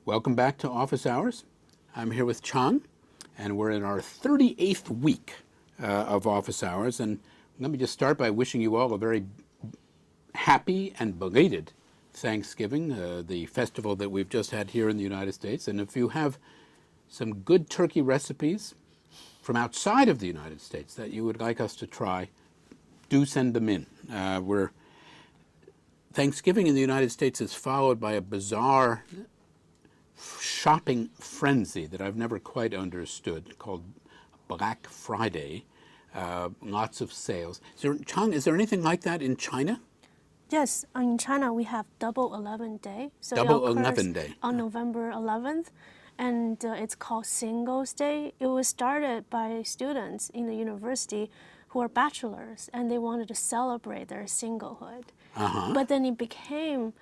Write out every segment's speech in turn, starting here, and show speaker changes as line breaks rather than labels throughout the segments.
Welcome back to Office Hours. I'm here with Chang, and we're in our 38th week of Office Hours. And let me just start by wishing you all a very happy and belated Thanksgiving, the festival that we've just had here in the United States. And if you have some good turkey recipes from outside of the United States that you would like us to try, do send them in. Thanksgiving in the United States is followed by a bizarre shopping frenzy that I've never quite understood called Black Friday. Lots of sales. Chang, is there anything like that in China?
Yes, in China we have Double 11 Day. So
Double
it occurs
11 Day.
on November 11th, and it's called Singles Day. It was started by students in the university who are bachelors, and they wanted to celebrate their singlehood. But then it became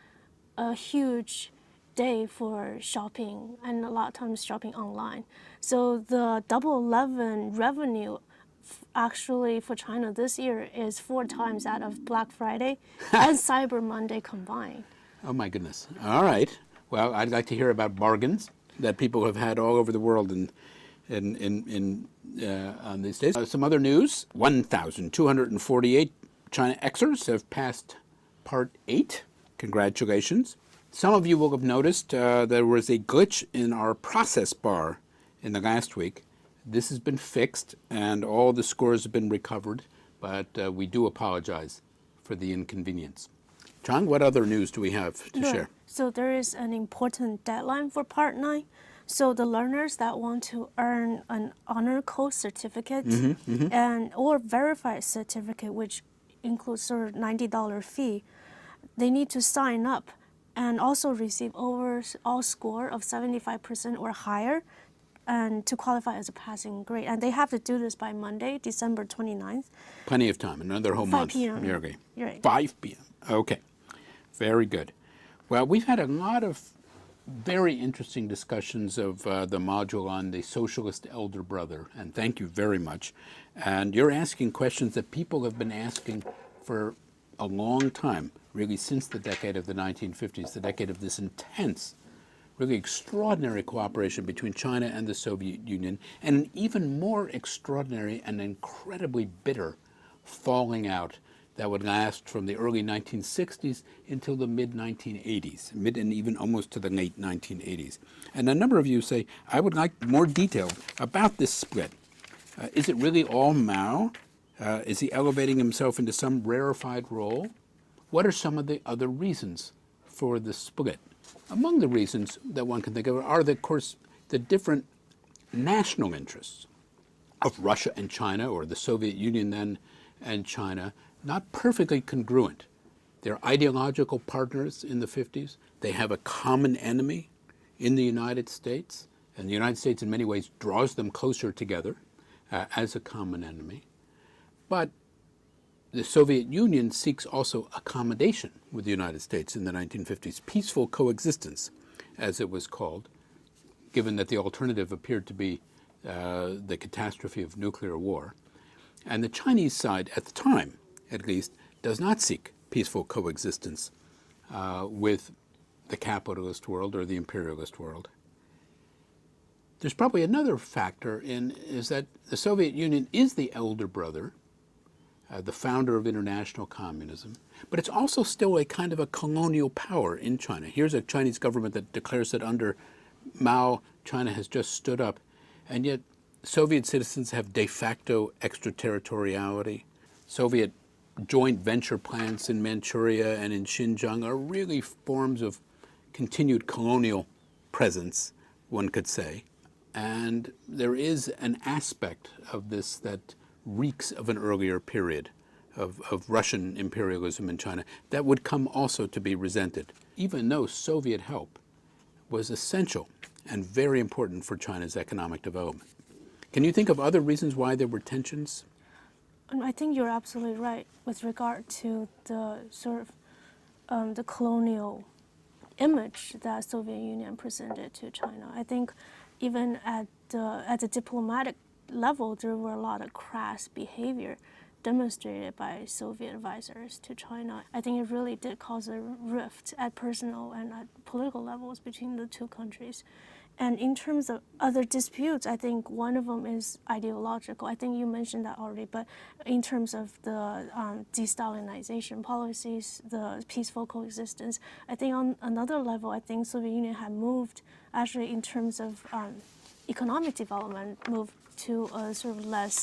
a huge day for shopping, and a lot of times shopping online. So the Double 11 revenue actually for China this year is 4 times that of Black Friday and Cyber Monday combined.
Oh my goodness. All right. Well, I'd like to hear about bargains that people have had all over the world on these days. Some other news: 1,248 China Xers have passed Part 8. Congratulations. Some of you will have noticed there was a glitch in our process bar in the last week. This has been fixed and all the scores have been recovered, but we do apologize for the inconvenience. Chang, what other news do we have to share?
So there is an important deadline for Part 9. So the learners that want to earn an honor code certificate and or verified certificate, which includes sort of $90 fee, they need to sign up and also receive overall score of 75% or higher and to qualify as a passing grade. And they have to do this by Monday, December 29th.
Plenty of time, another whole month.
5 p.m.
Okay.
Right.
5 p.m. Okay. Very good. Well, we've had a lot of very interesting discussions of the module on the socialist elder brother, and thank you very much. And you're asking questions that people have been asking for a long time, really since the decade of the 1950s, the decade of this intense, really extraordinary cooperation between China and the Soviet Union, and an even more extraordinary and incredibly bitter falling out that would last from the early 1960s until the mid-1980s, mid and even almost to the late 1980s. And a number of you say, I would like more detail about this split. Is it really all Mao? Is he elevating himself into some rarefied role? What are some of the other reasons for the split? Among the reasons that one can think of are, of course, the different national interests of Russia and China, or the Soviet Union then and China, not perfectly congruent. They're ideological partners in the 50s. They have a common enemy in the United States, and the United States in many ways draws them closer together as a common enemy. But the Soviet Union seeks also accommodation with the United States in the 1950s, peaceful coexistence, as it was called, given that the alternative appeared to be the catastrophe of nuclear war. And the Chinese side, at the time at least, does not seek peaceful coexistence with the capitalist world or the imperialist world. There's probably another factor is that the Soviet Union is the elder brother, the founder of international communism, but it's also still a kind of a colonial power in China. Here's a Chinese government that declares that under Mao, China has just stood up, and yet Soviet citizens have de facto extraterritoriality. Soviet joint venture plants in Manchuria and in Xinjiang are really forms of continued colonial presence, one could say. And there is an aspect of this that reeks of an earlier period of Russian imperialism in China that would come also to be resented, even though Soviet help was essential and very important for China's economic development. Can you think of other reasons why there were tensions?
I think you're absolutely right with regard to the sort of the colonial image that Soviet Union presented to China. I think even at the diplomatic level, there were a lot of crass behavior demonstrated by Soviet advisors to China. I think it really did cause a rift at personal and at political levels between the two countries. And in terms of other disputes, I think one of them is ideological. I think you mentioned that already, but in terms of the de-Stalinization policies, the peaceful coexistence, I think on another level, I think Soviet Union had moved, actually in terms of economic development, moved to a sort of less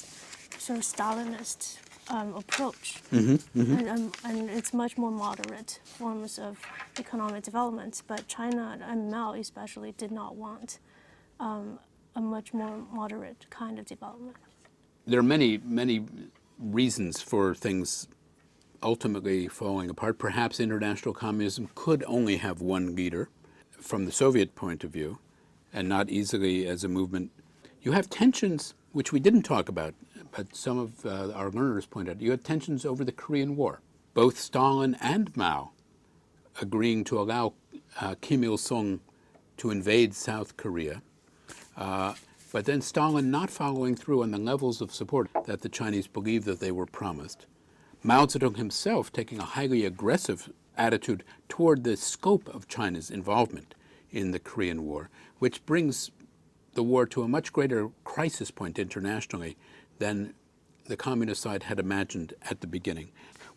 sort of Stalinist approach. And it's much more moderate forms of economic development. But China and Mao especially did not want a much more moderate kind of development.
There are many, many reasons for things ultimately falling apart. Perhaps international communism could only have one leader from the Soviet point of view, and not easily as a movement. You have tensions, which we didn't talk about, but some of our learners pointed out. You had tensions over the Korean War. Both Stalin and Mao agreeing to allow Kim Il-sung to invade South Korea, but then Stalin not following through on the levels of support that the Chinese believed that they were promised. Mao Zedong himself taking a highly aggressive attitude toward the scope of China's involvement in the Korean War, which brings the war to a much greater crisis point internationally than the communist side had imagined at the beginning.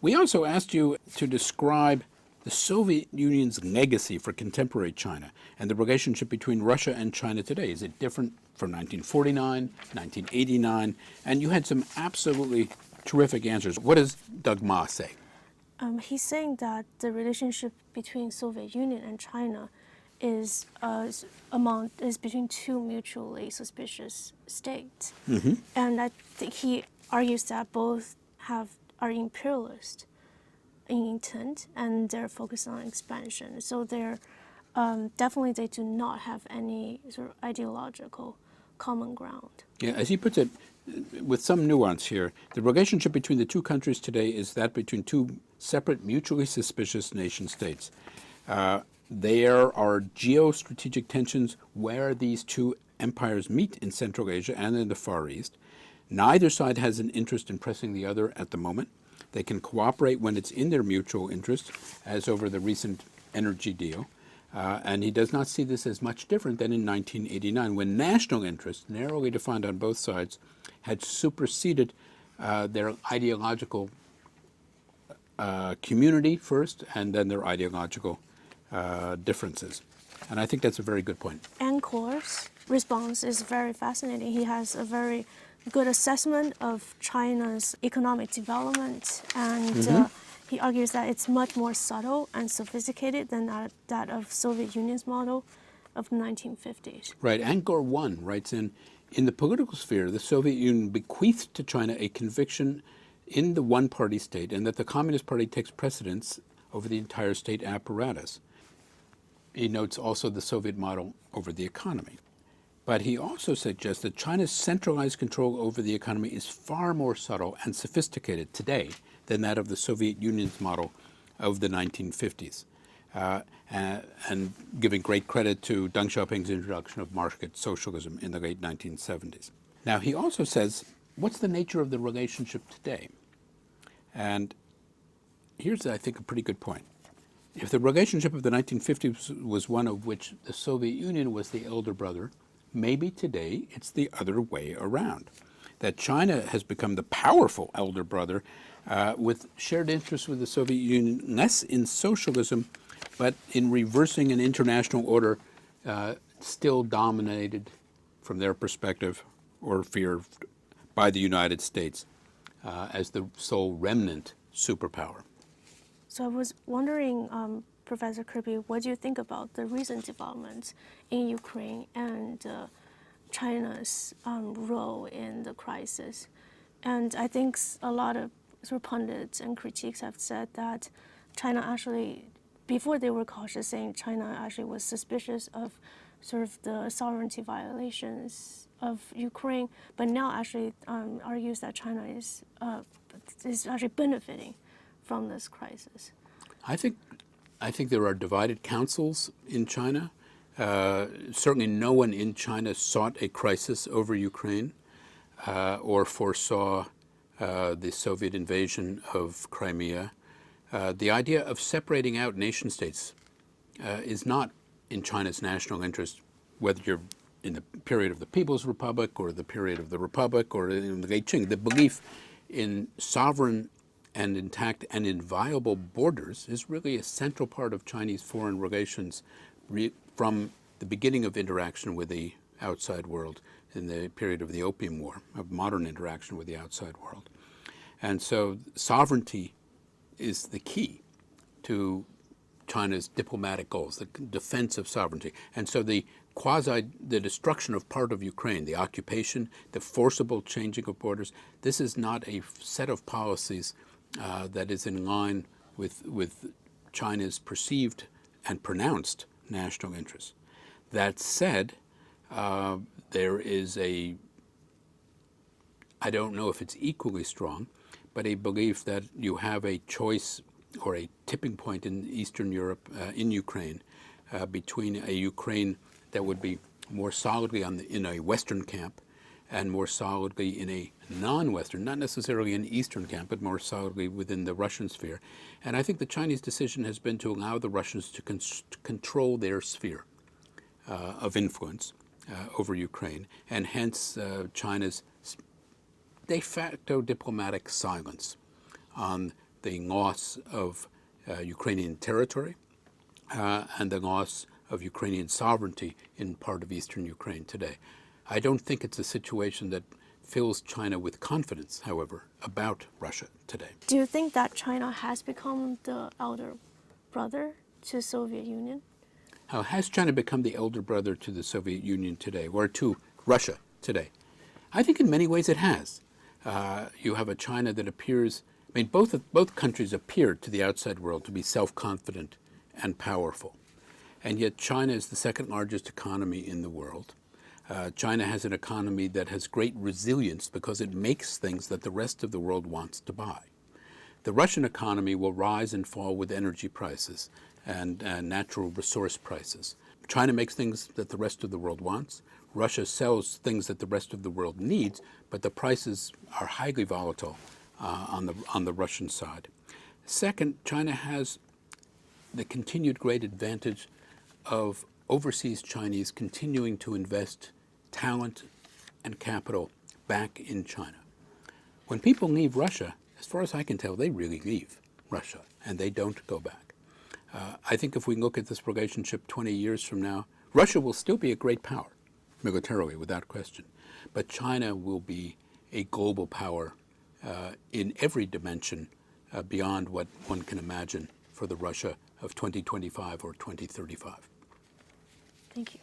We also asked you to describe the Soviet Union's legacy for contemporary China and the relationship between Russia and China today. Is it different from 1949, 1989? And you had some absolutely terrific answers. What does Doug Ma say?
He's saying that the relationship between Soviet Union and China is between two mutually suspicious states. And I think he argues that both are imperialist in intent and they're focused on expansion. So they're definitely they do not have any sort of ideological common ground.
Yeah, as he puts it, with some nuance here, the relationship between the two countries today is that between two separate, mutually suspicious nation states. There are geostrategic tensions where these two empires meet in Central Asia and in the Far East. Neither side has an interest in pressing the other at the moment. They can cooperate when it's in their mutual interest, as over the recent energy deal. And he does not see this as much different than in 1989, when national interest, narrowly defined on both sides, had superseded their ideological community first, and then their ideological differences. And I think that's a very good point.
Ankor's response is very fascinating. He has a very good assessment of China's economic development, and he argues that it's much more subtle and sophisticated than that of Soviet Union's model of the 1950s.
Right. Angkor 1 writes in the political sphere, the Soviet Union bequeathed to China a conviction in the one-party state, and that the Communist Party takes precedence over the entire state apparatus. He notes also the Soviet model over the economy. But he also suggests that China's centralized control over the economy is far more subtle and sophisticated today than that of the Soviet Union's model of the 1950s, and giving great credit to Deng Xiaoping's introduction of market socialism in the late 1970s. Now, he also says, what's the nature of the relationship today? And here's, I think, a pretty good point. If the relationship of the 1950s was one of which the Soviet Union was the elder brother, maybe today it's the other way around, that China has become the powerful elder brother with shared interests with the Soviet Union, less in socialism, but in reversing an international order still dominated, from their perspective or fear, by the United States as the sole remnant superpower.
So I was wondering, Professor Kirby, what do you think about the recent developments in Ukraine and China's role in the crisis? And I think a lot of sort of pundits and critiques have said that China actually, before they were cautious, saying China actually was suspicious of sort of the sovereignty violations of Ukraine, but now actually argues that China is actually benefiting from this crisis.
I think there are divided councils in China. Certainly no one in China sought a crisis over Ukraine or foresaw the Soviet invasion of Crimea. The idea of separating out nation states is not in China's national interest, whether you're in the period of the People's Republic or the period of the Republic or in the Qing. The belief in sovereign and intact and inviolable borders is really a central part of Chinese foreign relations from the beginning of interaction with the outside world in the period of the Opium War, of modern interaction with the outside world. And so sovereignty is the key to China's diplomatic goals, the defense of sovereignty. And so the destruction of part of Ukraine, the occupation, the forcible changing of borders, this is not a set of policies that is in line with China's perceived and pronounced national interests. That said, there is I don't know if it's equally strong, but a belief that you have a choice or a tipping point in Eastern Europe, in Ukraine, between a Ukraine that would be more solidly in a Western camp and more solidly in a non-Western, not necessarily an Eastern camp, but more solidly within the Russian sphere. And I think the Chinese decision has been to allow the Russians to control their sphere of influence over Ukraine, and hence China's de facto diplomatic silence on the loss of Ukrainian territory and the loss of Ukrainian sovereignty in part of eastern Ukraine today. I don't think it's a situation that fills China with confidence, however, about Russia today.
Do you think that China has become the elder brother to Soviet Union?
How has China become the elder brother to the Soviet Union today, or to Russia today? I think in many ways it has. You have a China that appears, I mean, both countries appear to the outside world to be self-confident and powerful. And yet China is the second largest economy in the world. China has an economy that has great resilience because it makes things that the rest of the world wants to buy. The Russian economy will rise and fall with energy prices and natural resource prices. China makes things that the rest of the world wants. Russia sells things that the rest of the world needs, but the prices are highly volatile on the Russian side. Second, China has the continued great advantage of overseas Chinese continuing to invest talent and capital back in China. When people leave Russia, as far as I can tell, they really leave Russia and they don't go back. I think if we look at this relationship 20 years from now, Russia will still be a great power, militarily, without question. But China will be a global power in every dimension beyond what one can imagine for the Russia of 2025 or 2035.
Thank you.